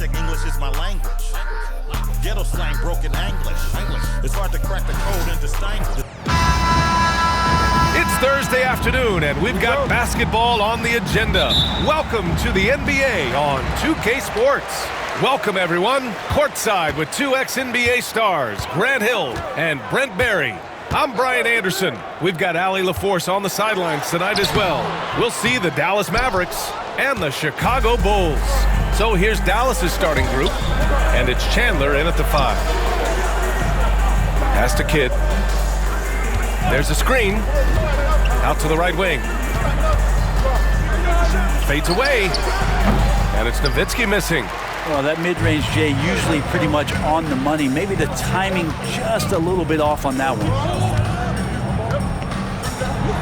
basic English is my language. Ghetto slang, broken English. It's hard to crack the code and distinguish. It's Thursday afternoon, and we've got basketball on the agenda. Welcome to the NBA on 2K Sports. Welcome, everyone. Courtside with two ex-NBA stars, Grant Hill and Brent Barry. I'm Brian Anderson. We've got Allie LaForce on the sidelines tonight as well. We'll see the Dallas Mavericks and the Chicago Bulls. So here's Dallas's starting group, and it's Chandler in at the 5. Pass to Kidd. There's a screen. Out to the right wing. Fades away. And it's Nowitzki missing. Well, that mid-range, Jay, usually pretty much on the money. Maybe the timing just a little bit off on that one.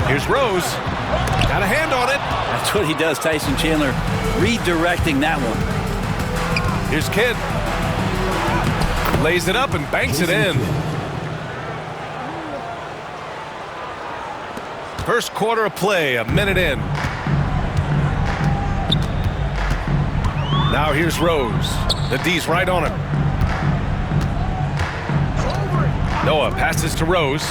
Here's Rose. Got a hand on it. That's what he does, Tyson Chandler, redirecting that one. Here's Kidd. Lays it up and banks it in. First quarter of play, a minute in. Now here's Rose. The D's right on him. Noah passes to Rose.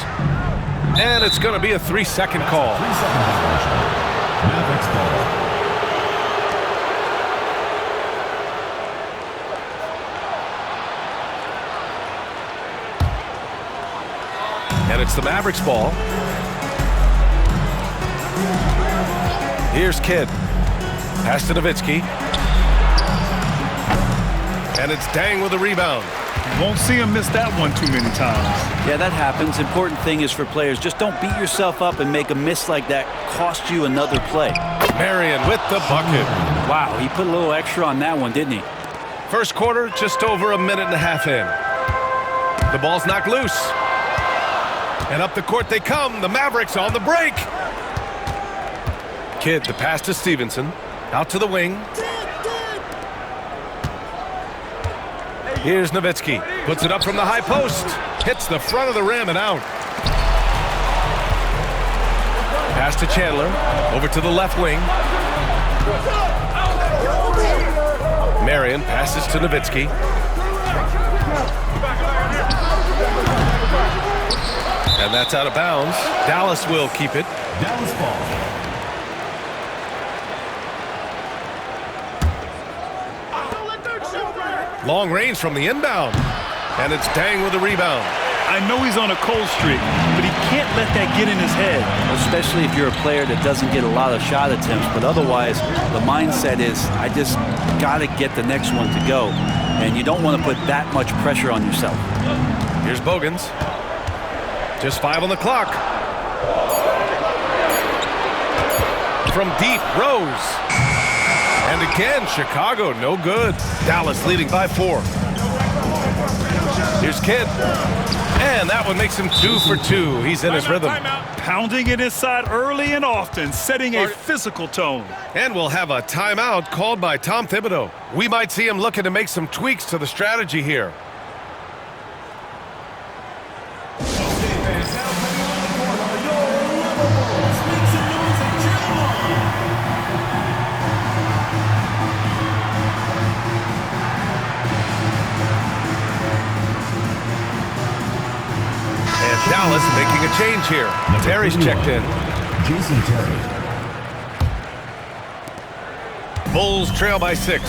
And it's going to be a 3-second call. 3-second violation. Mavericks ball. And it's the Mavericks ball. Here's Kidd. Pass to Nowitzki. And it's Dang with a rebound. Won't see him miss that one too many times. Yeah, that happens. Important thing is for players, just don't beat yourself up and make a miss like that cost you another play. Marion with the bucket. Wow, he put a little extra on that one, didn't he? First quarter, just over a minute and a half in. The ball's knocked loose. And up the court they come. The Mavericks on the break. Kidd, the pass to Stevenson. Out to the wing. Here's Nowitzki. Puts it up from the high post. Hits the front of the rim and out. Pass to Chandler. Over to the left wing. Marion passes to Nowitzki. And that's out of bounds. Dallas will keep it. Dallas ball. Long range from the inbound. And it's Dang with the rebound. I know he's on a cold streak, but he can't let that get in his head. Especially if you're a player that doesn't get a lot of shot attempts, but otherwise the mindset is, I just got to get the next one to go. And you don't want to put that much pressure on yourself. Here's Bogans. Just 5 on the clock. From deep, Rose. And again, Chicago, no good. Dallas leading by 4. Here's Kidd. And that one makes him 2 for 2. He's in his rhythm. Pounding it inside early and often, setting a physical tone. And we'll have a timeout called by Tom Thibodeau. We might see him looking to make some tweaks to the strategy here. Dallas making a change here. Terry's checked in. Jason Terry. Bulls trail by 6.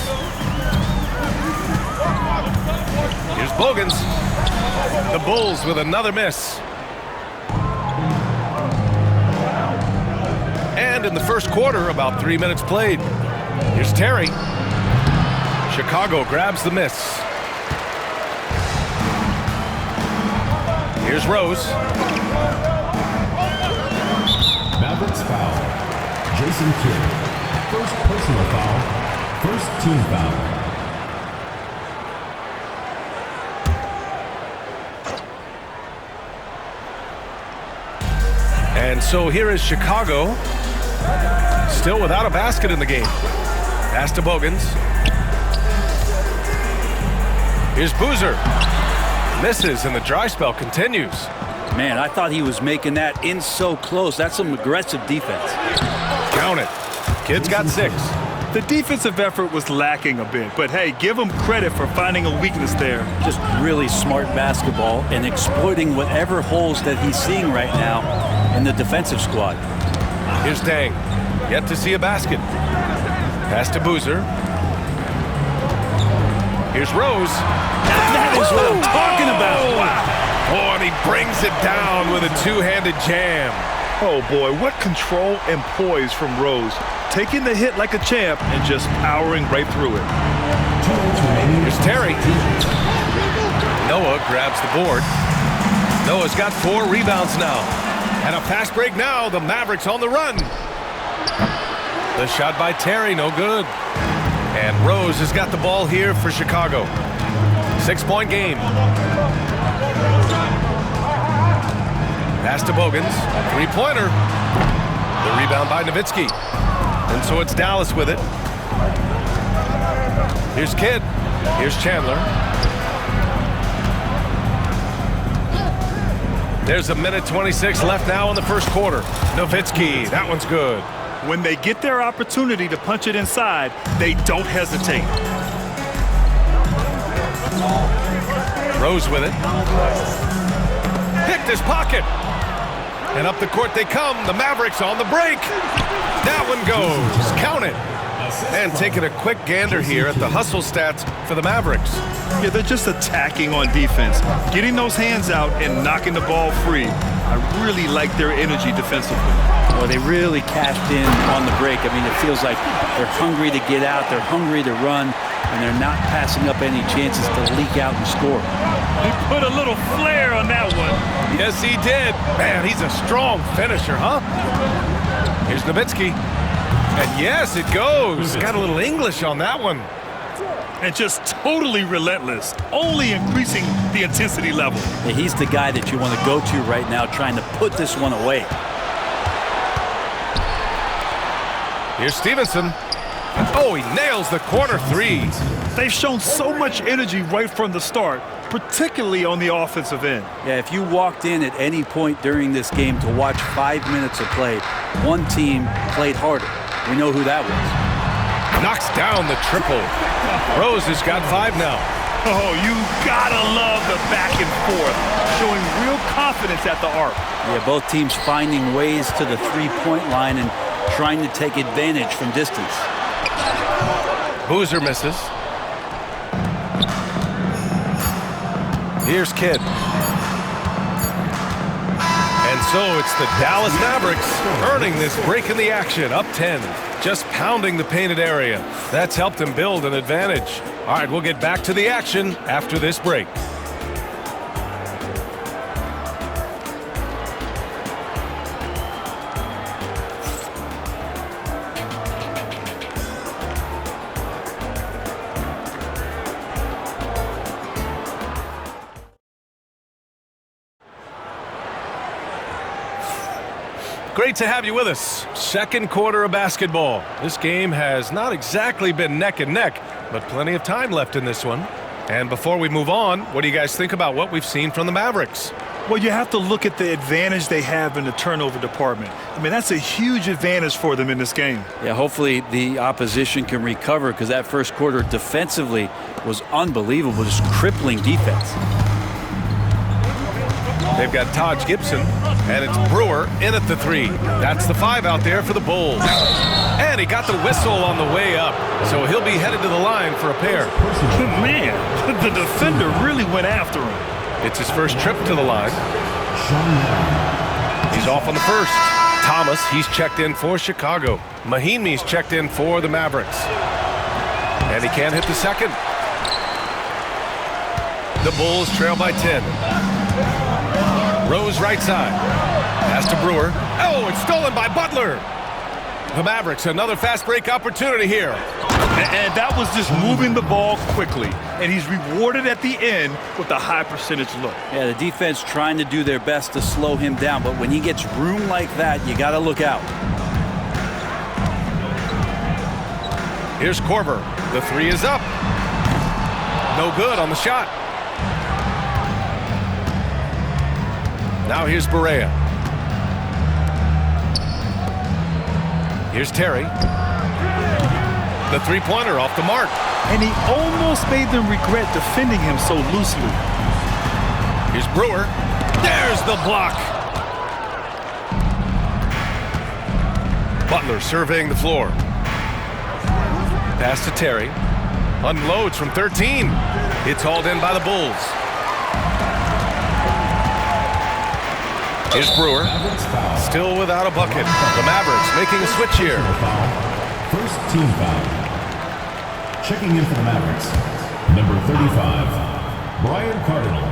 Here's Bogans. The Bulls with another miss. And in the first quarter, about 3 minutes played. Here's Terry. Chicago grabs the miss. Here's Rose. Mavericks foul. Jason Kidd. First personal foul. First team foul. And so here is Chicago. Still without a basket in the game. Pass to Bogans. Here's Boozer. Misses, and the dry spell continues. Man, I thought he was making that in so close. That's some aggressive defense. Count it. Kidd's got 6. The defensive effort was lacking a bit, but hey, give him credit for finding a weakness there. Just really smart basketball and exploiting whatever holes that he's seeing right now in the defensive squad. Here's Dang. Yet to see a basket. Pass to Boozer. Here's Rose. That is what I'm talking about. Wow. Oh, and he brings it down with a two-handed jam. Oh boy, what control and poise from Rose. Taking the hit like a champ and just powering right through it. Here's Terry. Noah grabs the board. Noah's got 4 rebounds now. And a fast break now. The Mavericks on the run. The shot by Terry, no good. And Rose has got the ball here for Chicago. 6-point game. Pass to Bogans. 3-pointer. The rebound by Nowitzki. And so it's Dallas with it. Here's Kidd. Here's Chandler. There's a minute 26 left now in the first quarter. Nowitzki, that one's good. When they get their opportunity to punch it inside, they don't hesitate. Rose with it. Picked his pocket. And up the court they come. The Mavericks on the break. That one goes. Count it. And taking a quick gander here at the hustle stats for the Mavericks. Yeah, they're just attacking on defense. Getting those hands out and knocking the ball free. I really like their energy defensively. Well, they really cashed in on the break. I mean, it feels like they're hungry to get out. They're hungry to run. And they're not passing up any chances to leak out and score. He put a little flair on that one. Yes, he did. Man, he's a strong finisher, huh? Here's Nowitzki. And yes, it goes. Got a little English on that one. And just totally relentless, only increasing the intensity level. Yeah, he's the guy that you want to go to right now, trying to put this one away. Here's Stevenson. Oh, he nails the corner 3. They've shown so much energy right from the start, particularly on the offensive end. Yeah, if you walked in at any point during this game to watch 5 minutes of play, one team played harder. We know who that was. Knocks down the triple. Rose has got 5 now. Oh, you gotta love the back and forth, showing real confidence at the arc. Yeah, both teams finding ways to the three-point line and trying to take advantage from distance. Boozer misses. Here's Kidd. And so it's the Dallas Mavericks earning this break in the action, up 10. Just pounding the painted area. That's helped them build an advantage. All right, we'll get back to the action after this break. Great to have you with us. Second quarter of basketball. This game has not exactly been neck and neck, but plenty of time left in this one. And before we move on, what do you guys think about what we've seen from the Mavericks? Well, you have to look at the advantage they have in the turnover department. I mean, that's a huge advantage for them in this game. Yeah, hopefully the opposition can recover, because that first quarter defensively was unbelievable, just crippling defense. They've got Taj Gibson, and it's Brewer in at the 3. That's the 5 out there for the Bulls. And he got the whistle on the way up, so he'll be headed to the line for a pair. Man, the defender really went after him. It's his first trip to the line. He's off on the first. Thomas, he's checked in for Chicago. Mahinmi's checked in for the Mavericks. And he can't hit the second. The Bulls trail by 10. Rose right side. Pass to Brewer. Oh, it's stolen by Butler. The Mavericks, another fast break opportunity here. And that was just moving the ball quickly. And he's rewarded at the end with a high percentage look. Yeah, the defense trying to do their best to slow him down, but when he gets room like that, you got to look out. Here's Korver. The 3 is up. No good on the shot. Now here's Barea. Here's Terry. the three-pointer off the mark. And he almost made them regret defending him so loosely. Here's Brewer. There's the block. Butler surveying the floor. Pass to Terry. Unloads from 13. It's hauled in by the Bulls. Here's Brewer. Still without a bucket. The Mavericks making a switch here. First team foul. Checking in for the Mavericks, number 35, Brian Cardinal.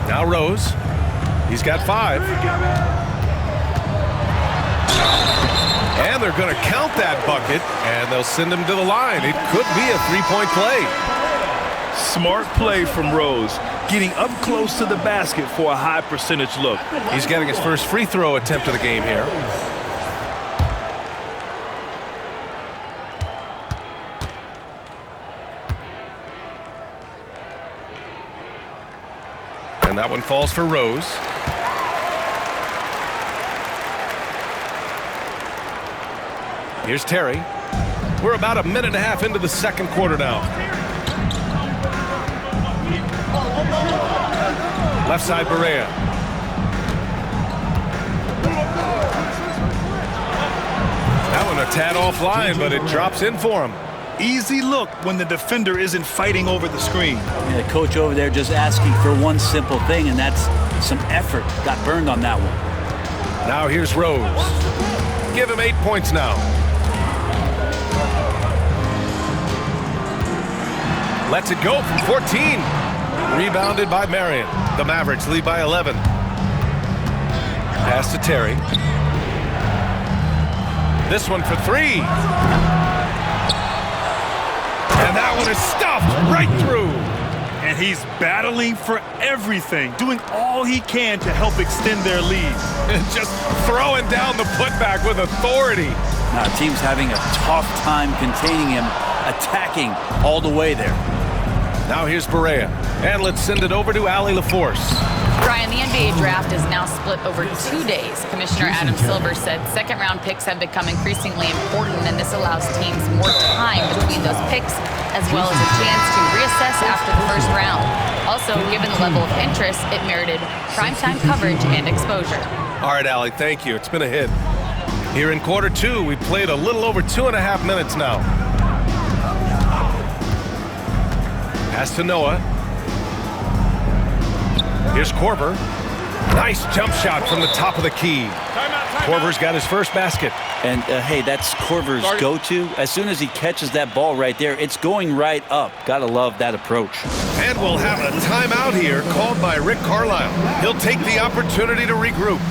Now Rose. He's got 5. And they're going to count that bucket, and they'll send him to the line. It could be a three-point play. Smart play from Rose, getting up close to the basket for a high percentage look. He's getting his first free throw attempt of the game here. And that one falls for Rose. Here's Terry. We're about a minute and a half into the second quarter now. Left side, Barea. That one a tad offline, but it drops in for him. Easy look when the defender isn't fighting over the screen. Yeah, the coach over there just asking for one simple thing, and that's some effort. Got burned on that one. Now here's Rose. Give him 8 points now. Lets it go from 14. Rebounded by Marion. The Mavericks lead by 11. Pass to Terry. This one for 3. And that one is stuffed right through. And he's battling for everything, doing all he can to help extend their lead. Just throwing down the putback with authority. Now, the team's having a tough time containing him, attacking all the way there. Now here's Barea. And let's send it over to Allie LaForce. Brian, the NBA draft is now split over 2 days. Commissioner Adam Silver said second-round picks have become increasingly important, and this allows teams more time between those picks, as well as a chance to reassess after the first round. Also, given the level of interest, it merited primetime coverage and exposure. All right, Allie, thank you. It's been a hit. Here in quarter 2, we've played a little over 2.5 minutes now. Pass to Noah. Here's Korver. Nice jump shot from the top of the key. Korver's got his first basket. And, hey, that's Korver's go-to. As soon as he catches that ball right there, it's going right up. Gotta love that approach. And we'll have a timeout here called by Rick Carlisle. He'll take the opportunity to regroup.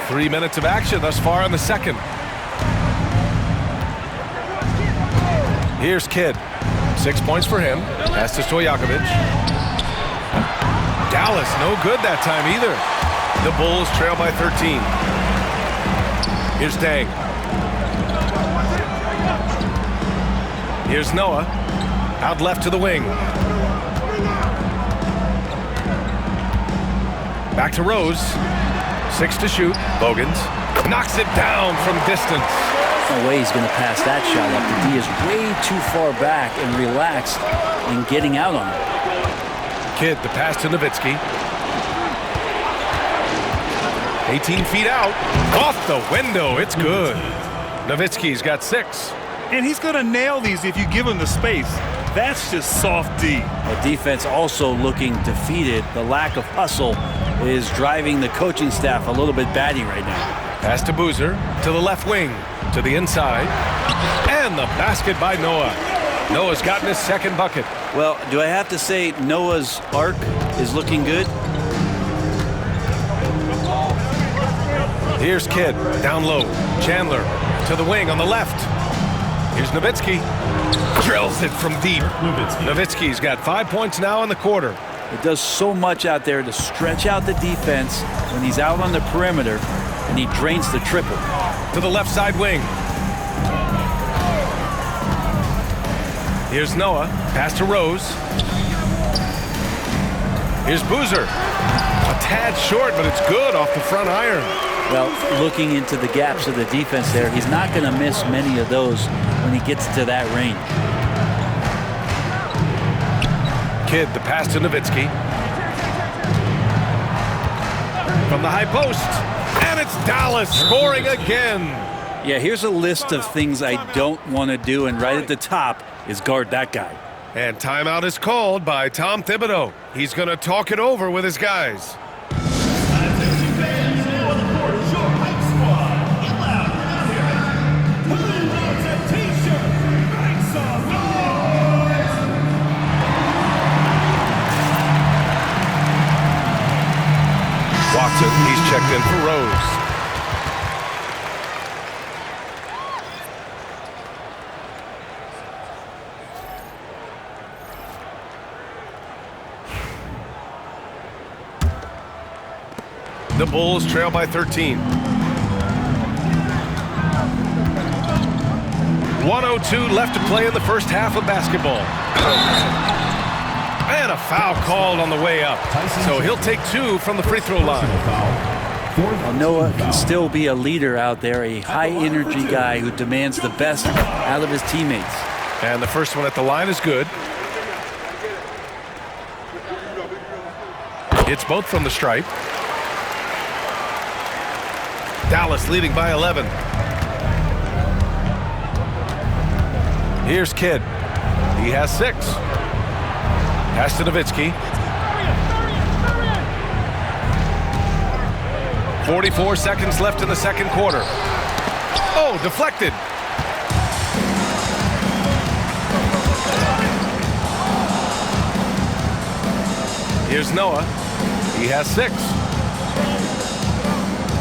Three minutes of action thus far in the second. Here's Kidd. 6 points for him. Pass to Stojakovic. Dallas, no good that time either. The Bulls trail by 13. Here's Dang. Here's Noah. Out left to the wing. Back to Rose. 6 to shoot. Bogans knocks it down from distance. No way he's going to pass that shot up. The D is way too far back and relaxed in getting out on it. Kidd, the pass to Nowitzki. 18 feet out. Off the window. It's good. Nowitzki's got 6. And he's going to nail these if you give him the space. That's just soft D. The defense also looking defeated. The lack of hustle is driving the coaching staff a little bit batty right now. Pass to Boozer, to the left wing, to the inside, and the basket by Noah. Noah's gotten his second bucket. Well, do I have to say Noah's arc is looking good? Here's Kidd, down low. Chandler, to the wing on the left. Here's Nowitzki. Drills it from deep. Nowitzki's got 5 points now in the quarter. It does so much out there to stretch out the defense when he's out on the perimeter, and he drains the triple. To the left side wing. Here's Noah. Pass to Rose. Here's Boozer. A tad short, but it's good off the front iron. Well, looking into the gaps of the defense there, he's not going to miss many of those when he gets to that range. Kidd, the pass to Nowitzki. From the high post. And it's Dallas scoring again. Yeah, here's a list of things I don't want to do, and right at the top is guard that guy. And timeout is called by Tom Thibodeau. He's going to talk it over with his guys. Watson, he's checked in for Rose. The Bulls trail by 13. 1:02 left to play in the first half of basketball. And a foul called on the way up. So he'll take 2 from the free throw line. Well, Noah can still be a leader out there, a high-energy guy who demands the best out of his teammates. And the first one at the line is good. It's both from the stripe. Dallas leading by 11. Here's Kidd. He has 6. Pass to Nowitzki. 44 seconds left in the second quarter. Oh, deflected. Here's Noah. He has 6.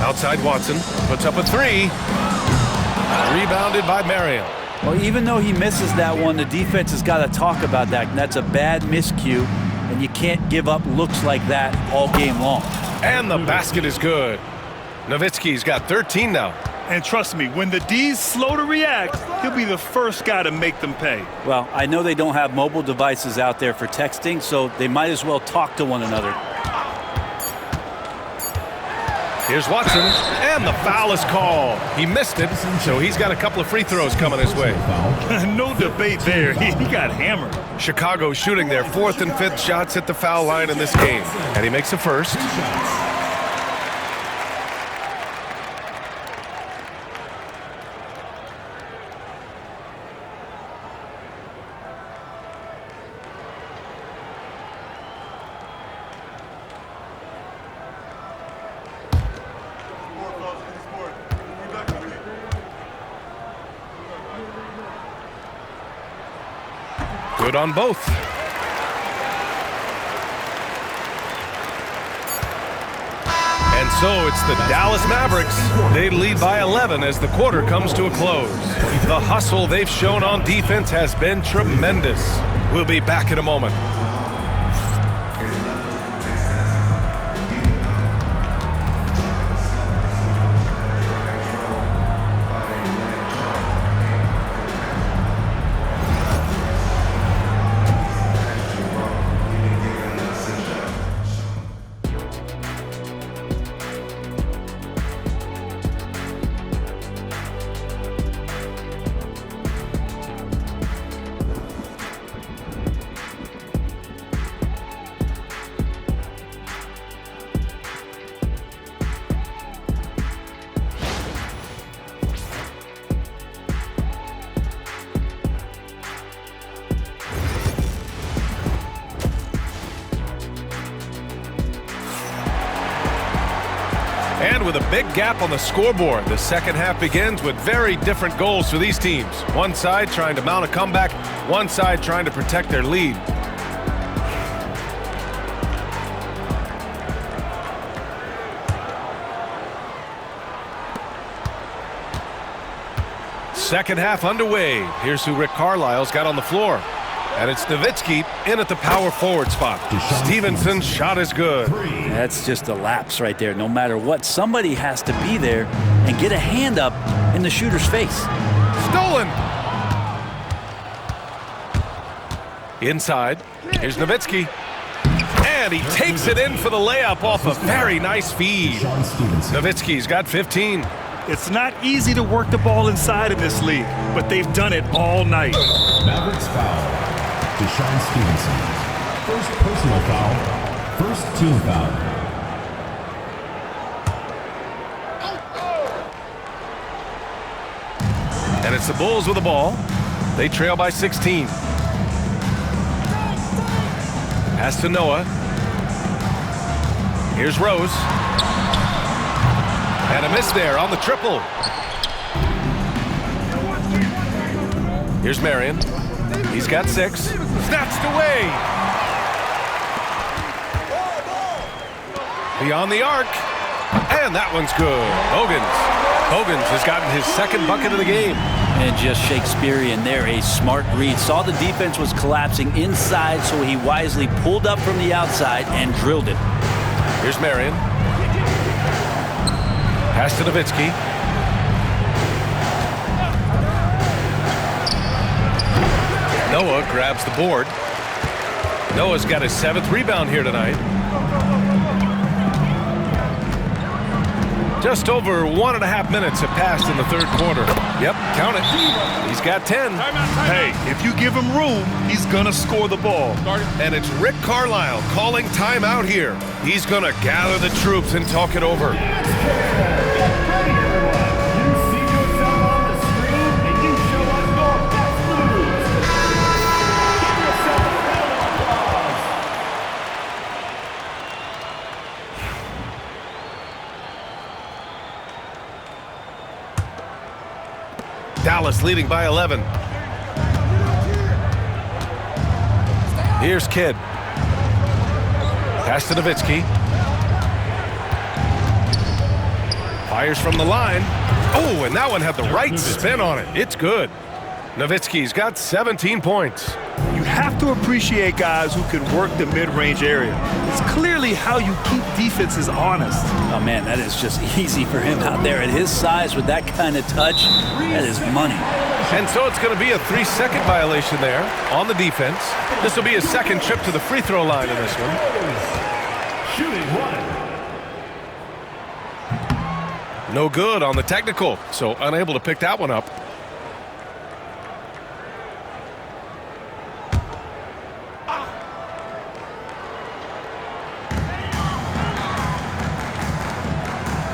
Outside Watson. Puts up a 3. Rebounded by Marion. Well, even though he misses that one, the defense has got to talk about that. And that's a bad miscue, and you can't give up looks like that all game long. And the basket is good. Nowitzki's got 13 now. And trust me, when the D's slow to react, he'll be the first guy to make them pay. Well, I know they don't have mobile devices out there for texting, so they might as well talk to one another. Here's Watson, and the foul is called. He missed it, so he's got a couple of free throws coming his way. No debate there. He got hammered. Chicago shooting their 4th and 5th shots at the foul line in this game. And he makes a first. Good on both. And so it's the Dallas Mavericks. They lead by 11 as the quarter comes to a close. The hustle they've shown on defense has been tremendous. We'll be back in a moment. And with a big gap on the scoreboard, the second half begins with very different goals for these teams. One side trying to mount a comeback, one side trying to protect their lead. Second half underway. Here's who Rick Carlisle's got on the floor. And it's Nowitzki in at the power forward spot. Stevenson's shot is good. That's just a lapse right there. No matter what, somebody has to be there and get a hand up in the shooter's face. Stolen. Inside. Here's Nowitzki. And he takes it in for the layup off a very nice feed. Nowitzki's got 15. It's not easy to work the ball inside in this league, but they've done it all night. Mavericks foul. Deshaun Stevenson. First personal foul. First team foul. And it's the Bulls with the ball. They trail by 16. Pass to Noah. Here's Rose. And a miss there on the triple. Here's Marion. He's got 6. Snatched away. Beyond the arc. And that one's good. Bogans has gotten his second bucket of the game. And just Shakespearean there, a smart read. Saw the defense was collapsing inside, so he wisely pulled up from the outside and drilled it. Here's Marion. Pass to Nowitzki. Noah grabs the board. Noah's got his 7th rebound here tonight. Just over 1.5 minutes have passed in the third quarter. Yep, count it. He's got 10. Hey, if you give him room, he's going to score the ball. And it's Rick Carlisle calling timeout here. He's going to gather the troops and talk it over. Dallas leading by 11. Here's Kidd. Pass to Nowitzki. Fires from the line. Oh, and that one had the right spin on it. It's good. Nowitzki's got 17 points. You have to appreciate guys who can work the mid-range area. It's clearly how you keep defenses honest. Oh, man, that is just easy for him out there. At his size with that kind of touch, that is money. And so it's going to be a 3-second violation there on the defense. This will be his second trip to the free throw line in this one. Shooting one. No good on the technical, so unable to pick that one up.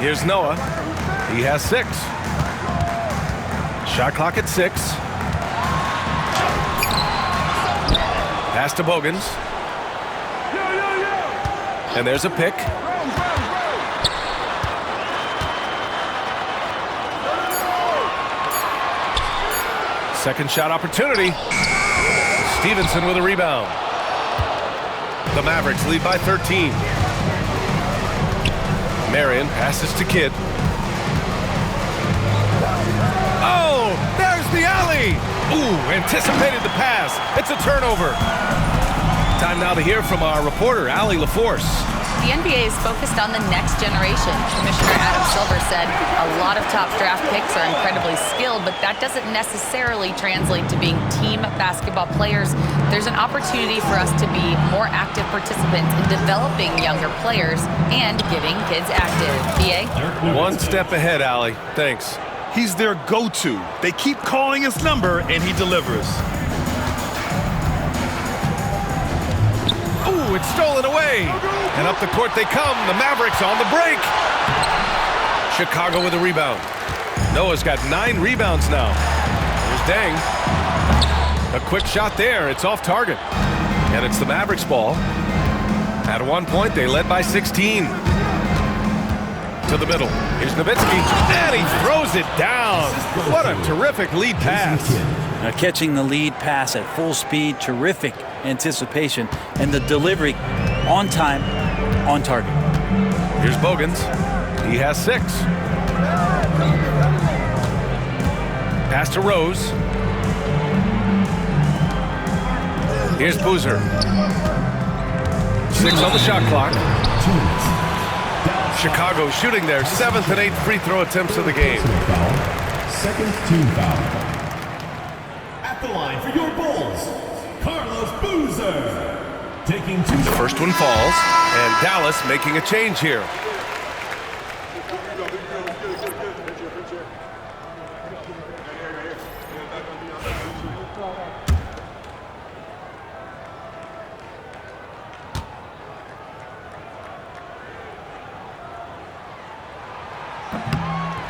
Here's Noah. He has 6. Shot clock at 6. Pass to Bogans. And there's a pick. Second shot opportunity. Stevenson with a rebound. The Mavericks lead by 13. Marion passes to Kidd. Oh, there's the alley. Ooh, anticipated the pass. It's a turnover. Time now to hear from our reporter, Allie LaForce. The NBA is focused on the next generation. Commissioner Adam Silver said a lot of top draft picks are incredibly skilled, but that doesn't necessarily translate to being team basketball players. There's an opportunity for us to be more active participants in developing younger players and getting kids active. BA? One step ahead, Allie. Thanks. He's their go-to. They keep calling his number, and he delivers. Ooh, it's stolen away. And up the court they come. The Mavericks on the break. Chicago with a rebound. Noah's got 9 rebounds now. Here's Deng. A quick shot there. It's off target. And it's the Mavericks ball. At one point, they led by 16. To the middle. Here's Nowitzki. And he throws it down. What a terrific lead pass. Now catching the lead pass at full speed, terrific anticipation, and the delivery on time, on target. Here's Bogans. He has 6. Pass to Rose. Here's Boozer. 6 on the shot clock. Chicago shooting their 7th and 8th free throw attempts of the game. Second team foul. At the line for your Bulls, Carlos Boozer. Taking 2 The first one falls, and Dallas making a change here.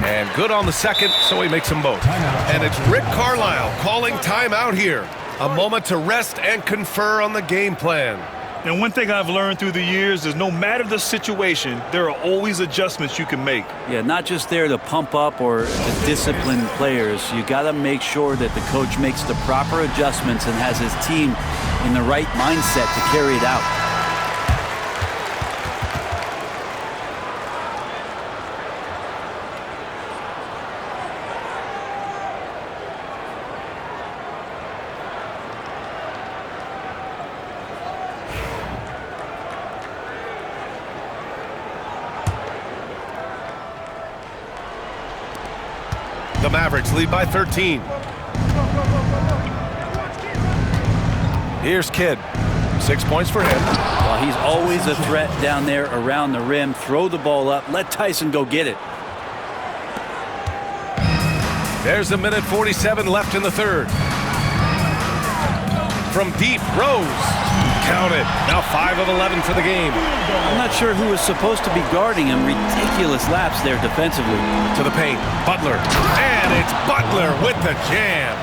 And good on the second, so he makes them both. And it's Rick Carlisle calling timeout here. A moment to rest and confer on the game plan. And one thing I've learned through the years is no matter the situation, there are always adjustments you can make. Yeah, not just there to pump up or to discipline players. You got to make sure that the coach makes the proper adjustments and has his team in the right mindset to carry it out. The Mavericks lead by 13. Here's Kidd. 6 points for him. Well, he's always a threat down there around the rim. Throw the ball up. Let Tyson go get it. There's 1:47 left in the third. From deep, Rose. Count it. Now 5 of 11 for the game. I'm not sure who was supposed to be guarding him. Ridiculous lapse there defensively. To the paint. Butler. And it's Butler with the jam.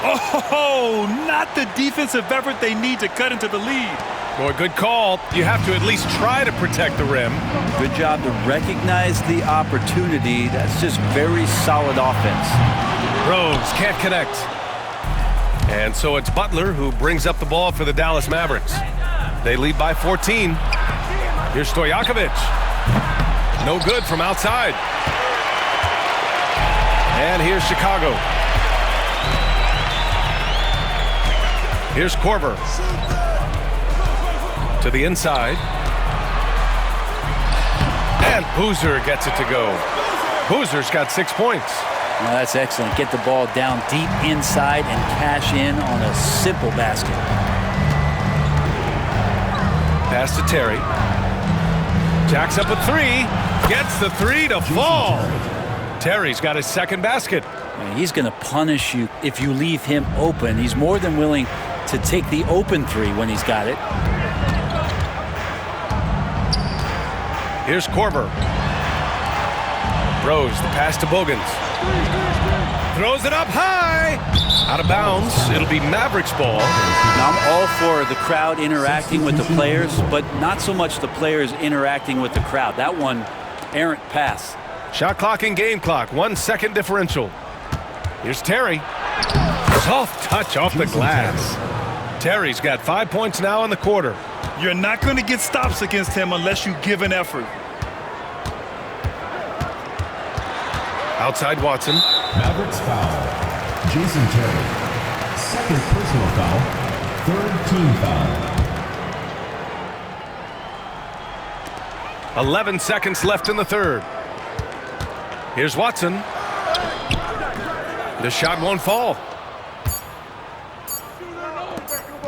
Oh, not the defensive effort they need to cut into the lead. Boy, good call. You have to at least try to protect the rim. Good job to recognize the opportunity. That's just very solid offense. Rose can't connect. And so it's Butler who brings up the ball for the Dallas Mavericks. They lead by 14. Here's Stojakovic. No good from outside. And here's Chicago. Here's Korver. To the inside. And Boozer gets it to go. Boozer's got 6 points. Well, that's excellent. Get the ball down deep inside and cash in on a simple basket. Pass to Terry. Jacks up a 3. Gets the 3 to fall. Terry's got his second basket. He's going to punish you if you leave him open. He's more than willing to take the open 3 when he's got it. Here's Korver. Rose, the pass to Bogans. Throws it up high. Out of bounds. It'll be Mavericks ball. Now, I'm all for the crowd interacting with the players, but not so much the players interacting with the crowd. That one, errant pass. Shot clock and game clock. 1 second differential. Here's Terry. Soft touch off the glass. Terry's got 5 points now in the quarter. You're not going to get stops against him unless you give an effort. Outside Watson. Mavericks foul. Jason Terry. Second personal foul. Third team foul. 11 seconds left in the third. Here's Watson. The shot won't fall.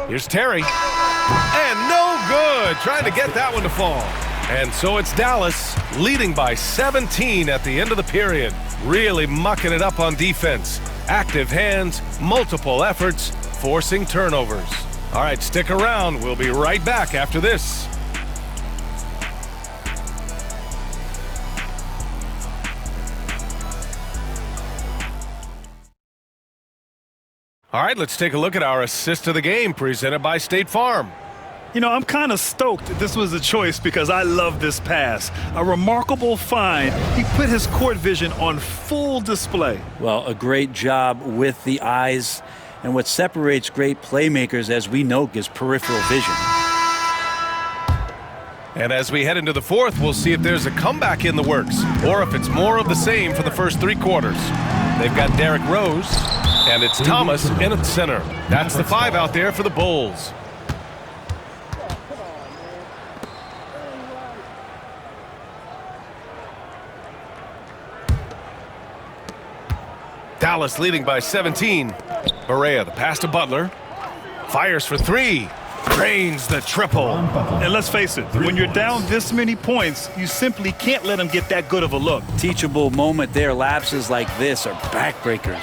Here's Terry. And no good. Trying to get that one to fall. And so it's Dallas leading by 17 at the end of the period. Really mucking it up on defense. Active hands, multiple efforts, forcing turnovers. All right, stick around. We'll be right back after this. All right, let's take a look at our assist of the game presented by State Farm. You know, I'm kind of stoked this was a choice because I love this pass. A remarkable find. He put his court vision on full display. Well, a great job with the eyes. And what separates great playmakers, as we know, is peripheral vision. And as we head into the fourth, we'll see if there's a comeback in the works or if it's more of the same for the first 3 quarters. They've got Derrick Rose, and it's Thomas in at center. That's the 5 out there for the Bulls. Dallas leading by 17. Barea, the pass to Butler. Fires for three. Drains the triple. And let's face it, when you're down this many points, you simply can't let them get that good of a look. Teachable moment there. Lapses like this are backbreakers.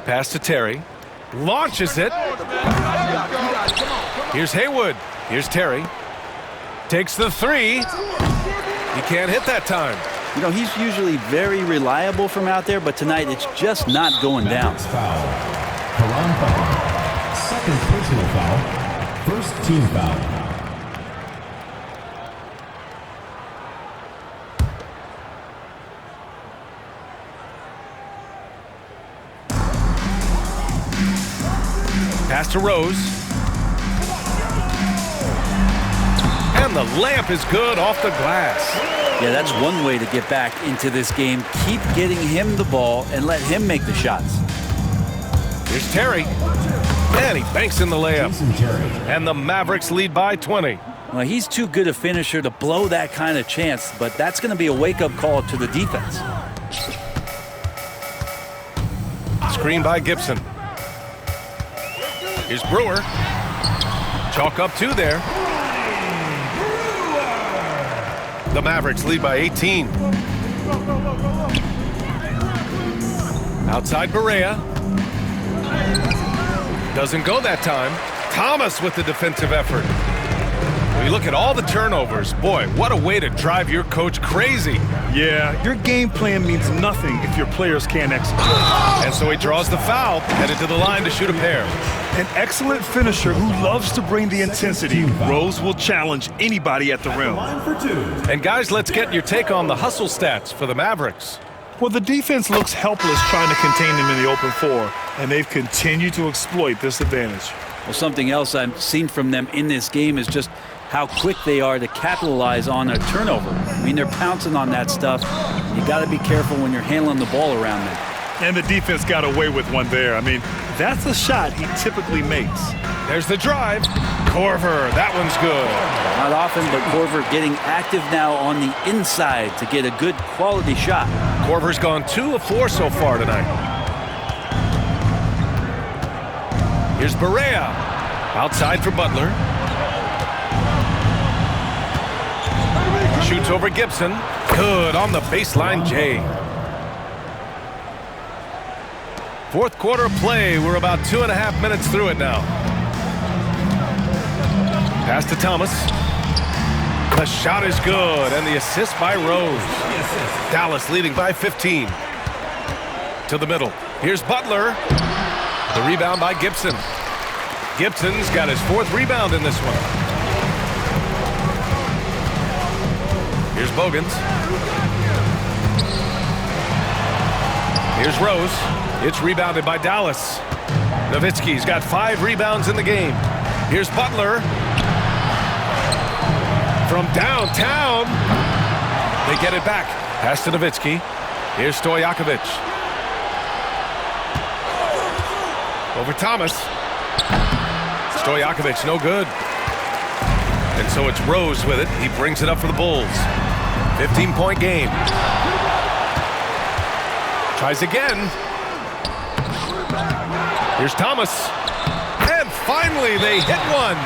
Pass to Terry. Launches it. Here's Haywood. Here's Terry. Takes the three. He can't hit that time. You know, he's usually very reliable from out there, but tonight it's just not going down. Foul. Karan Butler. Second personal foul. First team foul. Pass to Rose. And the lamp is good off the glass. Yeah, that's one way to get back into this game. Keep getting him the ball and let him make the shots. Here's Terry. And he banks in the layup. Jason Terry. And the Mavericks lead by 20. Well, he's too good a finisher to blow that kind of chance, but that's going to be a wake-up call to the defense. Screen by Gibson. Here's Brewer. Chalk up two there. The Mavericks lead by 18. Outside Barea. Doesn't go that time. Thomas with the defensive effort. When you look at all the turnovers, boy, what a way to drive your coach crazy. Yeah, your game plan means nothing if your players can't execute. And so he draws the foul, headed to the line to shoot a pair. An excellent finisher who loves to bring the intensity. Rose will challenge anybody at the rim. Line for two. And guys, let's get your take on the hustle stats for the Mavericks. Well, the defense looks helpless trying to contain them in the open floor, and they've continued to exploit this advantage. Well, something else I've seen from them in this game is just how quick they are to capitalize on a turnover. I mean, they're pouncing on that stuff. You got to be careful when you're handling the ball around them. And the defense got away with one there. I mean, that's a shot he typically makes. There's the drive. Corver, that one's good. Not often, but Corver getting active now on the inside to get a good quality shot. Corver's gone 2 of 4 so far tonight. Here's Barea. Outside for Butler. Shoots over Gibson. Good on the baseline, Jay. Fourth quarter of play. We're about 2.5 minutes through it now. Pass to Thomas. The shot is good, and the assist by Rose. Dallas leading by 15. To the middle. Here's Butler. The rebound by Gibson. Gibson's got his 4th rebound in this one. Here's Bogans. Here's Rose. It's rebounded by Dallas. Nowitzki's got 5 rebounds in the game. Here's Butler. From downtown. They get it back. Pass to Nowitzki. Here's Stojakovic. Over Thomas. Stojakovic, no good. And so it's Rose with it. He brings it up for the Bulls. 15-point game. Tries again. Here's Thomas. And finally, they hit one.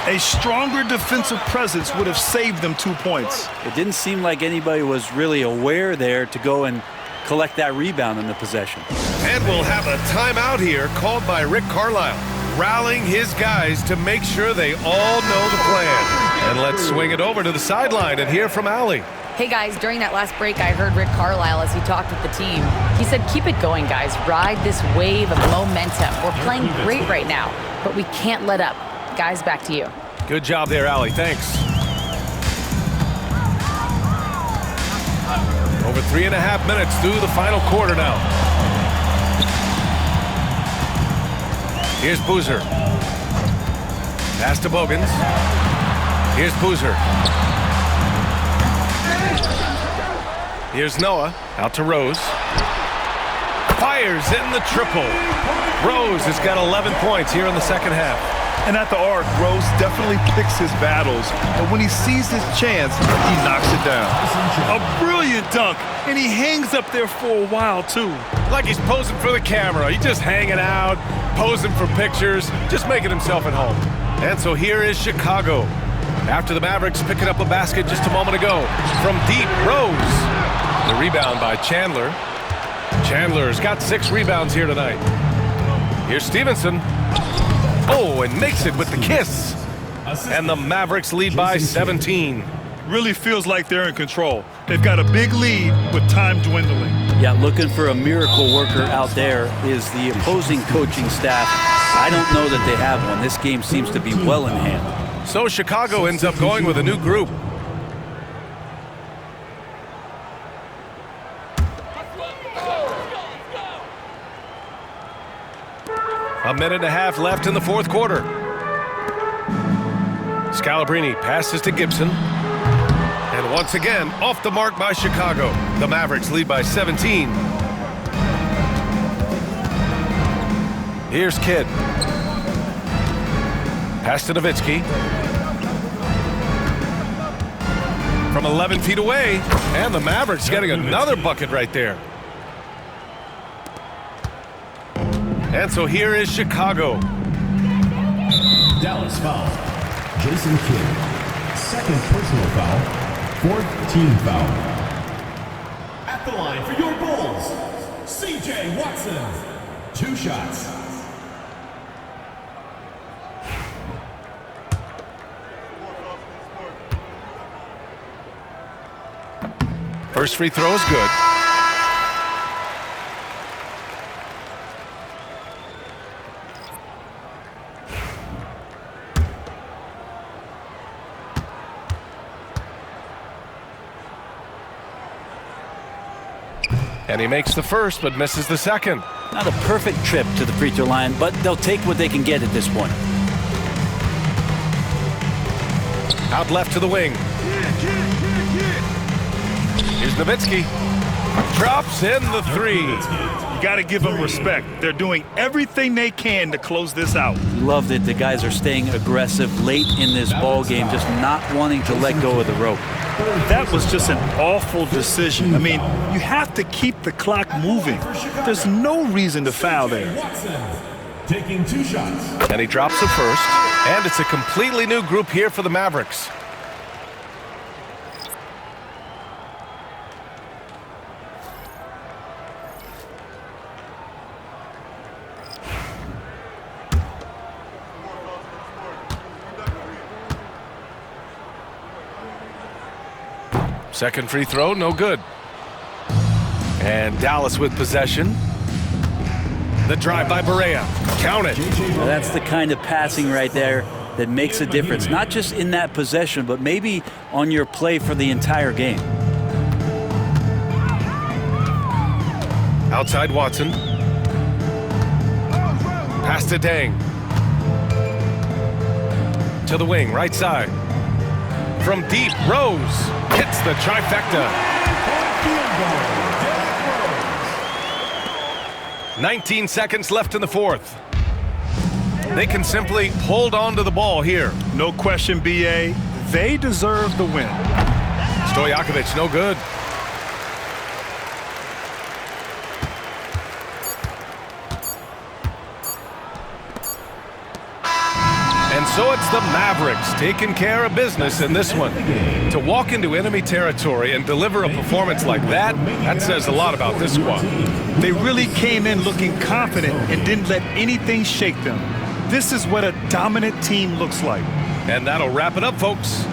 A stronger defensive presence would have saved them 2 points. It didn't seem like anybody was really aware there to go and collect that rebound in the possession. And we'll have a timeout here called by Rick Carlisle, rallying his guys to make sure they all know the plan. And let's swing it over to the sideline and hear from Allie. Hey guys, during that last break, I heard Rick Carlisle as he talked with the team. He said, keep it going, guys. Ride this wave of momentum. We're playing great right now, but we can't let up. Guys, back to you. Good job there, Allie. Thanks. Over 3.5 minutes through the final quarter now. Here's Boozer. Pass to Bogans. Here's Boozer. Here's Noah. Out to Rose. Fires in the triple. Rose has got 11 points here in the second half. And at the arc, Rose definitely picks his battles. But when he sees his chance, he knocks it down. A brilliant dunk And he hangs up there for a while, too. Like he's posing for the camera. He's just hanging out, posing for pictures, just making himself at home. And so here is Chicago. After the Mavericks picking up a basket just a moment ago from deep, Rose. The rebound by Chandler. Chandler's got 6 rebounds here tonight. Here's Stevenson. Oh, and makes it with the kiss. And the Mavericks lead by 17. Really feels like they're in control. They've got a big lead with time dwindling. Yeah, looking for a miracle worker out there is the opposing coaching staff. I don't know that they have one. This game seems to be well in hand. So Chicago ends up going with a new group. A minute and a half left in the fourth quarter. Scalabrine passes to Gibson. And once again, off the mark by Chicago. The Mavericks lead by 17. Here's Kidd. Pass to Nowitzki. From 11 feet away. And the Mavericks getting another bucket right there. And so here is Chicago. Dallas foul. Jason Kidd. Second personal foul. 4th team foul. At the line for your Bulls, C.J. Watson. 2 shots. First free throw is good. And he makes the first, but misses the second. Not a perfect trip to the free throw line, but they'll take what they can get at this point. Out left to the wing. Here's Nowitzki. Drops in the 3. You got to give them respect. They're doing everything they can to close this out. Love that the guys are staying aggressive late in this ball game, just not wanting to let go of the rope. That was just an awful decision. I mean, you have to keep the clock moving. There's no reason to foul there. Taking 2 shots. And he drops the first. And it's a completely new group here for the Mavericks. Second free throw, no good. And Dallas with possession. The drive by Barea. Count it. Now that's the kind of passing right there that makes a difference, not just in that possession, but maybe on your play for the entire game. Outside Watson. Pass to Dang. To the wing, right side. From deep, Rose hits the trifecta. 19 seconds left in the fourth. They can simply hold on to the ball here. No question, B.A. They deserve the win. Stojakovic, no good. And so it's the Mavericks taking care of business in this one. To walk into enemy territory and deliver a performance like that, that says a lot about this squad. They really came in looking confident and didn't let anything shake them. This is what a dominant team looks like. And that'll wrap it up, folks.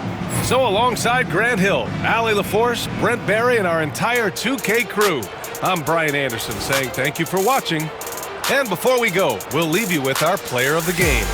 So alongside Grant Hill, Allie LaForce, Brent Barry, and our entire 2K crew, I'm Brian Anderson saying thank you for watching. And before we go, we'll leave you with our player of the game.